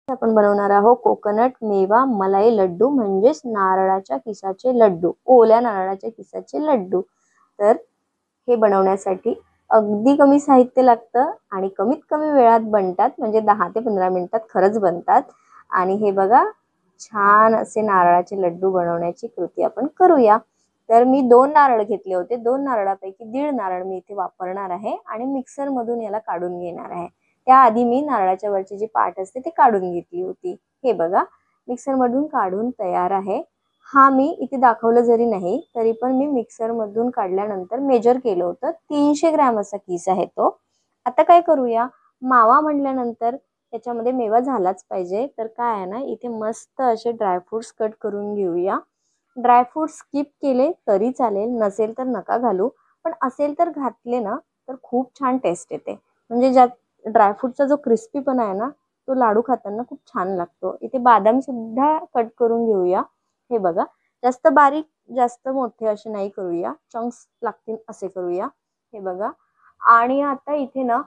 आपण बनवणार आहोत कोकोनट मेवा मलाई लड्डू म्हणजेच नारळाच्या किसाचे लड्डू, ओल्या नारळाच्या किसाचे लड्डू। तर हे बनवण्यासाठी अगदी कमी साहित्य लागतं आणि कमीत कमी वेळात बनतात, म्हणजे 10 ते 15 मिनिटात खरंच बनतात। आणि हे बघा, छान असे नारळाचे लड्डू बनवण्याची कृती आपण करूया। तर मी 2 नारळ घेतले होते, 2 नारळापैकी 1.5 नारळ मी इथे वापरणार आहे आणि मिक्सर मधून याला काढून घेणार आहे। त्याआधी मी नारळाच्या वरची जी पाट असते ती काढून घेतली होती। हे बघा, मिक्सर मधून काढून तयार आहे। हा मी इथे दाखवलं जरी नाही तरी पण मी मिक्सर मधून काढल्यानंतर मेजर केलं होतं, 300 ग्रॅम असा किस आहे तो। आता काय करूया, मावा म्हटल्यानंतर त्याच्यामध्ये मेवा झालाच पाहिजे। तर काय आहे ना, इथे मस्त असे ड्रायफ्रुट्स कट करून घेऊया। ड्रायफ्रुट्स स्किप केले तरी चालेल, नसेल तर नका घालू, पण असेल तर घातले ना तर खूप छान टेस्ट येते। म्हणजे ज्या ड्रायफ्रूटचा जो क्रिस्पीपणा आहे ना, तो लाडू खाताना खूप छान लागतो। इथे बदाम सुद्धा कट करून घेऊया। हे बघा, जास्त बारीक जास्त मोठे असे नाही करूया, चंक्स लागतील असे करूया। हे बघा, आणि आता इथे ना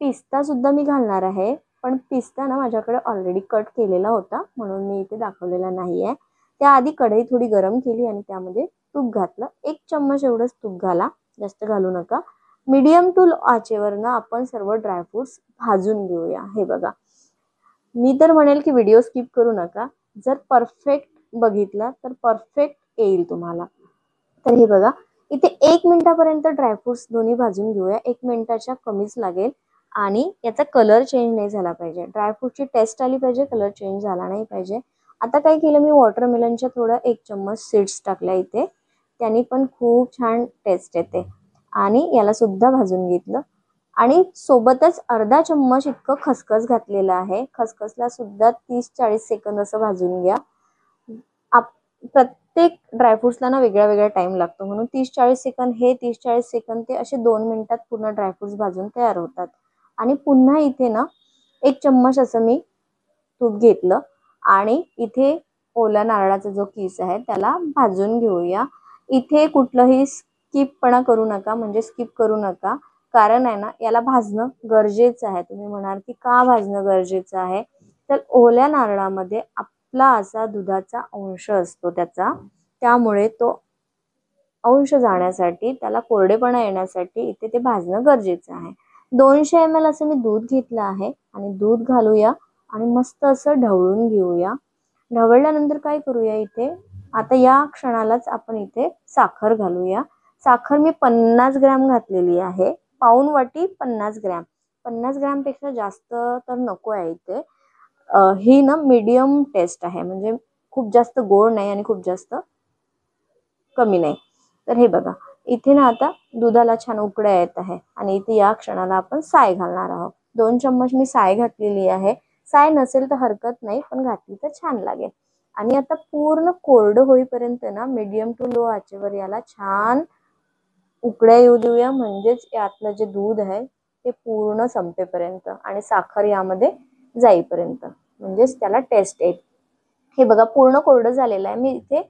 पिस्ता सुद्धा मी घालणार आहे, पण पिस्ता ना माझ्याकडे ऑलरेडी कट केलेला होता म्हणून मी इथे दाखवलेला नाहीये। त्याआधी कढई थोडी गरम केली आणि त्यामध्ये तूप घातलं, 1 चम्मच एवढंच तूप घाला, जास्त घालू नका। मीडियम टू लो आचेवर ना आपण सर्व ड्रायफ्रुट्स भाजून घेऊया। हे बघा, मी तर म्हणेल की व्हिडिओ स्किप करू नका, जर परफेक्ट बघितला तर परफेक्ट येईल तुम्हाला। तर हे बघा, इथे 1 मिनिटापर्यंत ड्रायफ्रुट्स दोन्ही भाजून घेऊया, 1 मिनिटाच्या कमीच लागेल। आणि याचा कलर चेंज नाही झाला पाहिजे, ड्रायफ्रुटची टेस्ट आली पाहिजे, कलर चेंज झाला नाही पाहिजे। आता काय केलं मी, वॉटरमेलनच्या थोडं 1 चम्मच सीड्स टाकल्या इथे, त्यांनी पण खूप छान टेस्ट येते। आणि याला सुद्धा भाजून घेतलं आणि सोबतच अर्धा चम्मच इतकं खसखस घातलेलं आहे। खसखसला सुद्धा 30-40 सेकंद असं भाजून घ्या। प्रत्येक ड्रायफ्रुट्सला ना वेगळा वेगळा टाइम लागतो, म्हणून 30-40 सेकंद हे, 30-40 सेकंद ते, असे 2 मिनिटात पूर्ण ड्रायफ्रुट्स भाजून तयार होतात। आणि पुन्हा इथे ना 1 चम्मच असं मी तूप घेतलं आणि इथे ओल्या नारळाचा जो किस आहे त्याला भाजून घेऊया। इथे कुठलंही स्किपपणा करू नका, म्हणजे स्किप करू नका, कारण आहे ना याला भाजणं गरजेचं आहे। तुम्ही म्हणाल की का भाजणं गरजेचं आहे, तर ओल्या नारळामध्ये आपला असा दुधाचा अंश असतो त्याचा, त्यामुळे तो अंश जाण्यासाठी, त्याला कोरडेपणा येण्यासाठी इथे ते भाजणं गरजेचं आहे। 200 ml असं मी दूध घेतलं आहे आणि दूध घालूया आणि मस्त असं ढवळून घेऊया। ढवळल्यानंतर काय करूया, इथे आता या क्षणालाच आपण इथे साखर घालूया। साखर मी 50 ग्रॅम घातलेली आहे, पाऊण वाटी 50 ग्रॅम, 50 ग्रॅम पेक्षा जास्त तर नको आहे इथे। ही ना मीडियम टेस्ट आहे, म्हणजे खूप जास्त गोड नाही आणि खूप जास्त कमी नाही। तर हे बघा, इथे ना आता दुधाला छान उकळ्या येत आहे आणि इथे या क्षणाला आपण साय घालणार आहोत। 2 चम्मच मी साय घातलेली आहे, साय नसेल तर हरकत नाही, पण घातली तर छान लागेल। आणि आता पूर्ण कोरडं होईपर्यंत ना मीडियम टू लो आचेवर याला छान उकळ्या येऊ देऊया, म्हणजेच यातलं जे दूध आहे ते पूर्ण संपेपर्यंत आणि साखर यामध्ये जाईपर्यंत, म्हणजेच त्याला टेस्ट येईल। हे बघा, पूर्ण कोरडं झालेलं आहे। मी इथे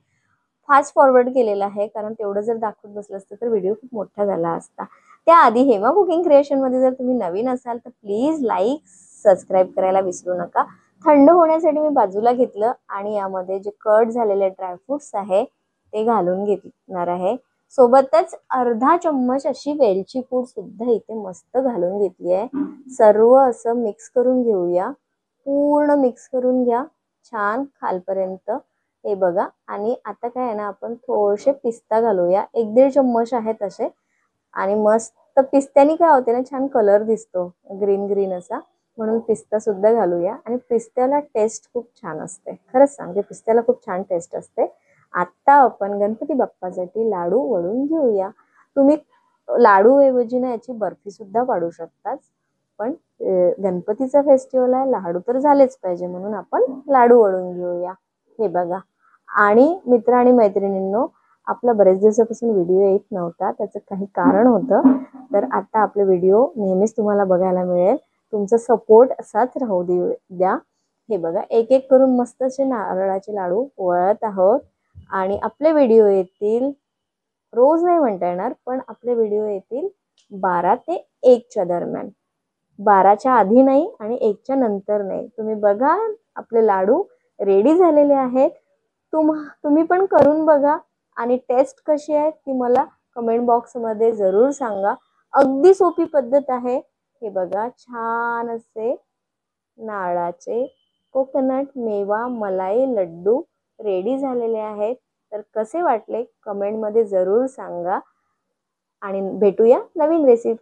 फास्ट फॉरवर्ड केलेला आहे, कारण तेवढं जर दाखवत बसलं असतं तर व्हिडिओ खूप मोठा झाला असता। त्याआधी हेमा कुकिंग क्रिएशन मध्ये जर तुम्ही नवीन असाल तर प्लीज लाईक सबस्क्राईब करायला विसरू नका। थंड होण्यासाठी मी बाजूला घेतलं आणि यामध्ये जे कट झालेले ड्रायफ्रुट्स आहे ते घालून घेणार आहे। सोबतच अर्धा चम्मच अशी वेलची पूड सुद्धा इथे मस्त घालून घेतली आहे। सर्व असं मिक्स करून घेऊया, पूर्ण मिक्स करून घ्या छान खालपर्यंत। हे बघा, आणि आता काय आहे ना, आपण थोडेसे पिस्ता घालूया, 1-1.5 चम्मच आहेत असे। आणि मस्त पिस्त्याने काय होते ना, छान कलर दिसतो ग्रीन ग्रीन असा, म्हणून पिस्ता सुद्धा घालूया। आणि पिस्त्याला टेस्ट खूप छान असते, खरंच सांगते, पिस्त्याला खूप छान टेस्ट असते। आता आपण गणपती बाप्पासाठी लाडू वळून घेऊया। तुम्ही लाडू ऐवजी ना याची बर्फी सुद्धा पाडू शकतात, पण गणपतीचा फेस्टिवल आहे, लाडू तर झालेच पाहिजे, म्हणून आपण लाडू वळून घेऊया। हे बघा, आणि मित्र आणि मैत्रिणींनो, आपला बरेच दिवसापासून व्हिडिओ येत नव्हता, त्याचं काही कारण होतं। तर आता आपले व्हिडिओ नेहमीच तुम्हाला बघायला मिळेल, तुमचा सपोर्ट असाच राहू द्या। हे बघा, एक एक करून मस्त असे नारळाचे लाडू वळत आहोत आणि आपले व्हिडिओ येतील, रोज नाही म्हणता येणार, पण आपले व्हिडिओ येतील 12 ते 1च्या दरम्यान, 12च्या आधी नाही आणि 1च्या नंतर नाही। तुम्ही बघा आपले लाडू रेडी झालेले आहेत. तुम्ही पण करून बघा आणि टेस्ट कशी आहे ती मला कमेंट बॉक्समध्ये जरूर सांगा. अगदी सोपी पद्धत आहे. हे बघा, छान असे नारळाचे कोकोनट मेवा मलाई लड्डू रेडी झालेले आहेत. तर कसे वाटले कमेंटमध्ये जरूर सांगा आणि भेटूया नवीन रेसिपी.